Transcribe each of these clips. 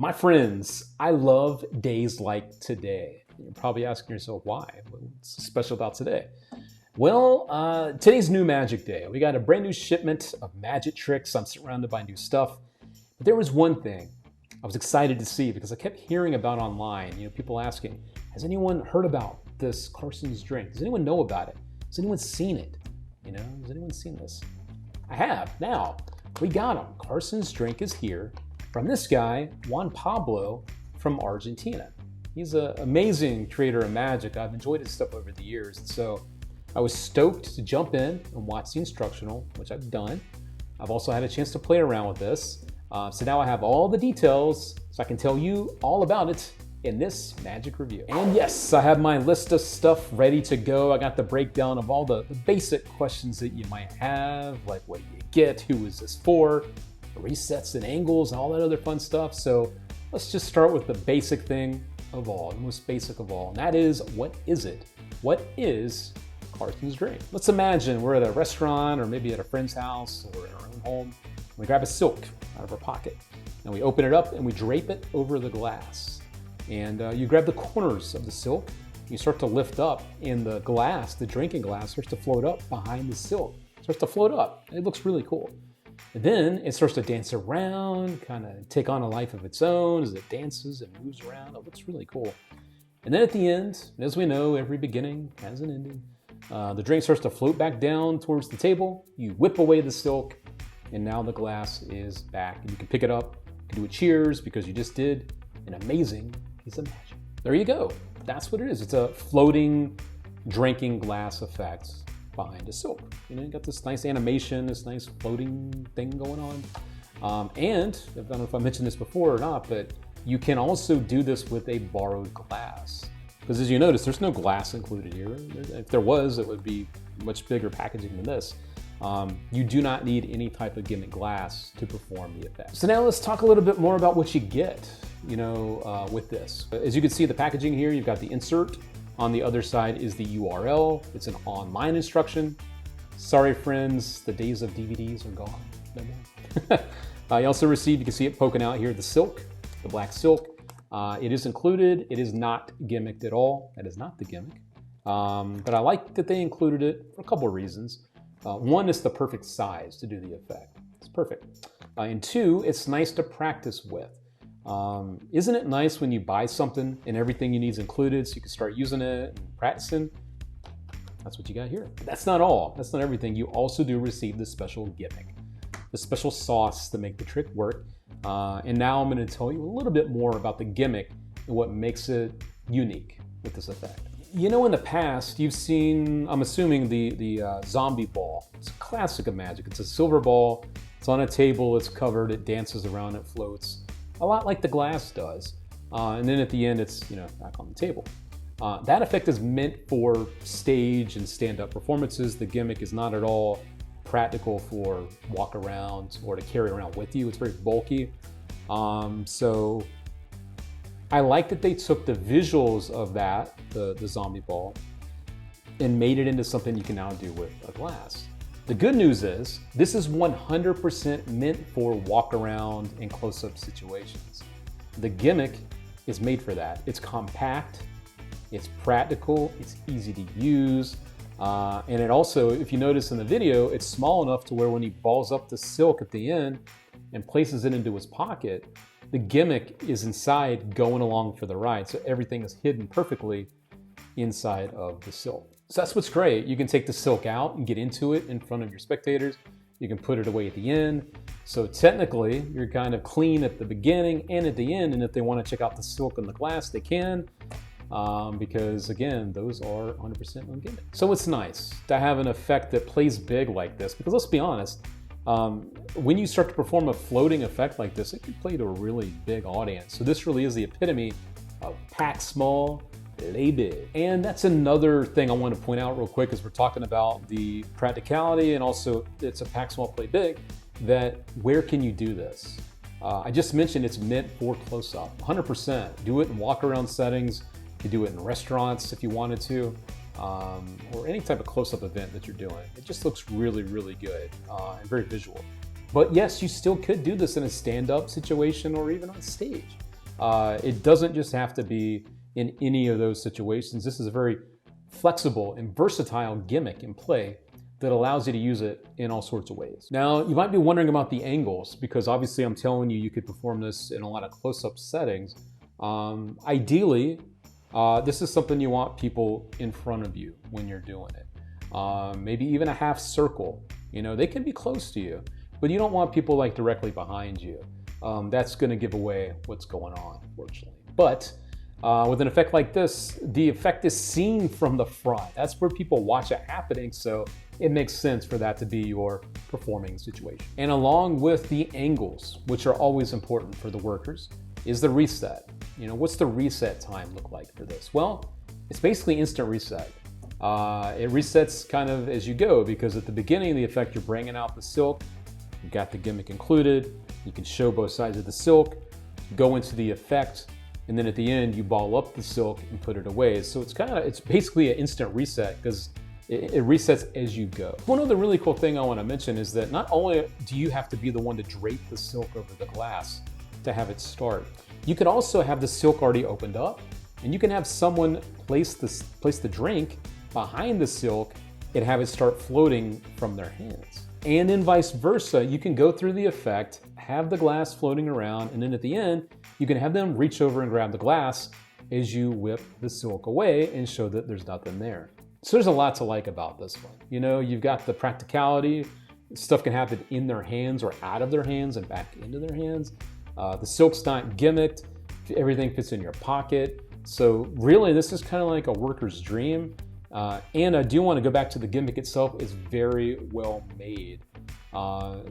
My friends, I love days like today. You're probably asking yourself why. What's special about today? Well, today's New Magic Day. We got a brand new shipment of magic tricks. I'm surrounded by new stuff. But there was one thing I was excited to see because I kept hearing about online, people asking, has anyone heard about this CARSON'S drink? Does anyone know about it? Has anyone seen it? Has anyone seen this? I have. Now, we got him. CARSON'S drink is here from this guy, Juan Pablo from Argentina. He's an amazing creator of magic. I've enjoyed his stuff over the years. And so I was stoked to jump in and watch the instructional, which I've done. I've also had a chance to play around with this. So now I have all the details so I can tell you all about it in this magic review. And yes, I have my list of stuff ready to go. I got the breakdown of all the basic questions that you might have, like what do you get, who is this for, resets and angles and all that other fun stuff. So let's just start with the basic thing of all, the most basic of all, and that is, what is it? What is CARSON'S drink? Let's imagine we're at a restaurant or maybe at a friend's house or in our own home. We grab a silk out of our pocket and we open it up and we drape it over the glass. And you grab the corners of the silk, you start to lift up, and the glass, the drinking glass, starts to float up behind the silk. It starts to float up. It looks really cool. And then it starts to dance around, kind of take on a life of its own as it dances and moves around. It looks really cool. And then at the end, as we know, every beginning has an ending. The drink starts to float back down towards the table. You whip away the silk, and now the glass is back. And you can pick it up, you can do a cheers because you just did an amazing piece of magic. There you go. That's what it is. It's a floating drinking glass effect behind a silk. You got this nice animation, this nice floating thing going on. And I don't know if I mentioned this before or not, but you can also do this with a borrowed glass. Because as you notice, there's no glass included here. If there was, it would be much bigger packaging than this. You do not need any type of gimmick glass to perform the effect. So now let's talk a little bit more about what you get, with this. As you can see the packaging here, you've got the insert. On the other side is the URL. It's an online instruction. Sorry, friends, the days of DVDs are gone. No more. You also received, you can see it poking out here, the silk, the black silk. It is included. It is not gimmicked at all. That is not the gimmick. But I like that they included it for a couple of reasons. One, it's the perfect size to do the effect. It's perfect. And two, it's nice to practice with. Isn't it nice when you buy something and everything you need is included so you can start using it and practicing? That's what you got here. But that's not all. That's not everything. You also do receive the special gimmick, the special sauce to make the trick work. And now I'm going to tell you a little bit more about the gimmick and what makes it unique with this effect. In the past, you've seen, I'm assuming, the zombie ball. It's a classic of magic. It's a silver ball. It's on a table. It's covered. It dances around. It floats. A lot like the glass does. And then at the end, it's back on the table. That effect is meant for stage and stand-up performances. The gimmick is not at all practical for walk around or to carry around with you. It's very bulky. So I like that they took the visuals of that, the zombie ball, and made it into something you can now do with a glass. The good news is, this is 100% meant for walk around and close-up situations. The gimmick is made for that. It's compact, it's practical, it's easy to use, and it also, if you notice in the video, it's small enough to where when he balls up the silk at the end and places it into his pocket, the gimmick is inside going along for the ride. So everything is hidden perfectly inside of the silk. So that's what's great. You can take the silk out and get into it in front of your spectators. You can put it away at the end. So technically, you're kind of clean at the beginning and at the end. And if they want to check out the silk and the glass, they can. Because again, those are 100% on gimmick. So it's nice to have an effect that plays big like this. Because let's be honest, when you start to perform a floating effect like this, it can play to a really big audience. So this really is the epitome of pack small, play big. And that's another thing I want to point out real quick as we're talking about the practicality and also it's a pack small, play big, that where can you do this? I just mentioned it's meant for close-up, 100%. Do it in walk-around settings. You can do it in restaurants if you wanted to. Or any type of close-up event that you're doing. It just looks really, really good and very visual. But yes, you still could do this in a stand-up situation or even on stage. It doesn't just have to be in any of those situations. This is a very flexible and versatile gimmick in play that allows you to use it in all sorts of ways. Now, you might be wondering about the angles, because obviously I'm telling you, you could perform this in a lot of close-up settings. Ideally, this is something you want people in front of you when you're doing it. Maybe even a half circle. You know, they can be close to you, but you don't want people like directly behind you. That's gonna give away what's going on, unfortunately. But with an effect like this, the effect is seen from the front. That's where people watch it happening, so it makes sense for that to be your performing situation. And along with the angles, which are always important for the workers, is the reset. You know, what's the reset time look like for this? Well, it's basically instant reset. It resets kind of as you go, because at the beginning of the effect, you're bringing out the silk, you've got the gimmick included, you can show both sides of the silk, go into the effect, and then at the end, you ball up the silk and put it away. So it's basically an instant reset, because it resets as you go. One other really cool thing I want to mention is that not only do you have to be the one to drape the silk over the glass to have it start, you could also have the silk already opened up, and you can have someone place the drink behind the silk and have it start floating from their hands. And then vice versa, you can go through the effect, have the glass floating around, and then at the end, you can have them reach over and grab the glass as you whip the silk away and show that there's nothing there. So there's a lot to like about this one. You know, you've got the practicality, stuff can happen in their hands or out of their hands and back into their hands. The silk's not gimmicked, everything fits in your pocket. So really, this is kind of like a worker's dream. And I do want to go back to the gimmick itself. It's very well made.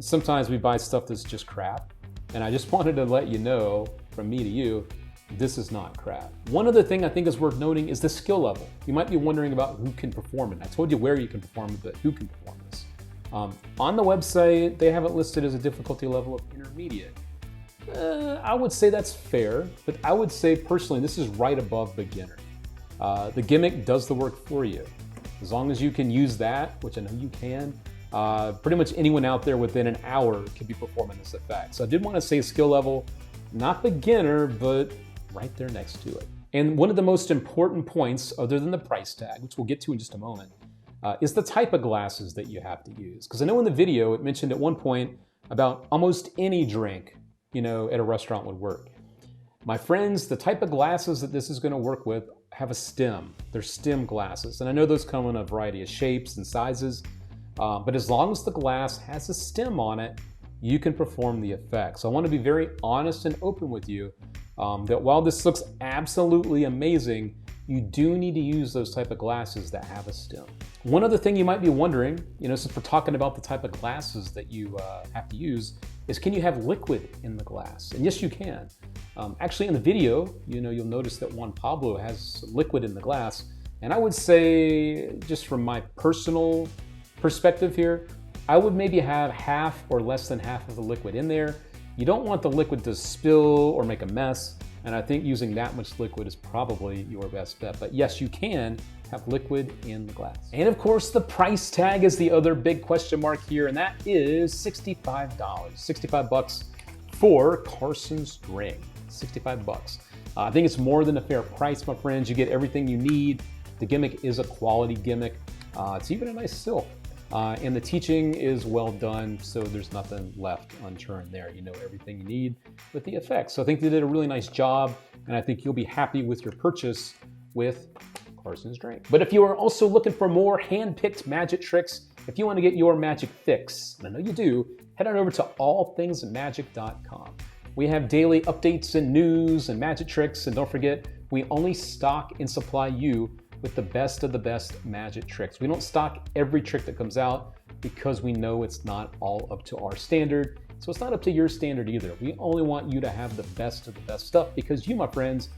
Sometimes we buy stuff that's just crap, and I just wanted to let you know, from me to you, this is not crap. One other thing I think is worth noting is the skill level. You might be wondering about who can perform it. I told you where you can perform it, but who can perform this? On the website, they have it listed as a difficulty level of intermediate. I would say that's fair, but I would say personally, this is right above beginner. The gimmick does the work for you. As long as you can use that, which I know you can, pretty much anyone out there within an hour can be performing this effect. So I did want to say skill level, not beginner, but right there next to it. And one of the most important points, other than the price tag, which we'll get to in just a moment, is the type of glasses that you have to use. Because I know in the video, it mentioned at one point about almost any drink, you know, at a restaurant would work. My friends, the type of glasses that this is going to work with have a stem. They're stem glasses. And I know those come in a variety of shapes and sizes, but as long as the glass has a stem on it, you can perform the effect. So I want to be very honest and open with you that while this looks absolutely amazing, you do need to use those type of glasses that have a stem. One other thing you might be wondering, you know, since we're talking about the type of glasses that you have to use, is can you have liquid in the glass? And yes, you can. Actually, in the video, you know, you'll notice that Juan Pablo has liquid in the glass. And I would say, just from my personal perspective here, I would maybe have half or less than half of the liquid in there. You don't want the liquid to spill or make a mess, and I think using that much liquid is probably your best bet. But yes, you can have liquid in the glass. And of course, the price tag is the other big question mark here, and that is $65. 65 bucks for Carson's Drink. 65 bucks. I think it's more than a fair price, my friends. You get everything you need. The gimmick is a quality gimmick. It's even a nice silk. And the teaching is well done, so there's nothing left unturned there. You know everything you need with the effects. So I think they did a really nice job, and I think you'll be happy with your purchase with Carson's Drink. But if you are also looking for more hand-picked magic tricks, if you want to get your magic fix, and I know you do, head on over to allthingsmagic.com. We have daily updates and news and magic tricks, and don't forget, we only stock and supply you with the best of the best magic tricks. We don't stock every trick that comes out because we know it's not all up to our standard. So it's not up to your standard either. We only want you to have the best of the best stuff because you, my friends,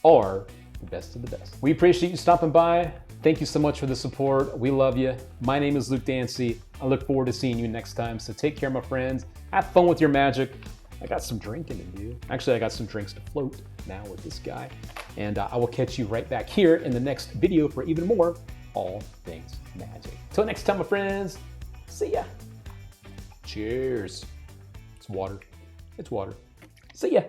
are the best of the best. We appreciate you stopping by. Thank you so much for the support. We love you. My name is Luke Dancy. I look forward to seeing you next time. So take care, my friends. Have fun with your magic. I got some drinking to do. Actually, I got some drinks to float now with this guy. And I will catch you right back here in the next video for even more All Things Magic. Till next time, my friends. See ya. Cheers. It's water. It's water. See ya.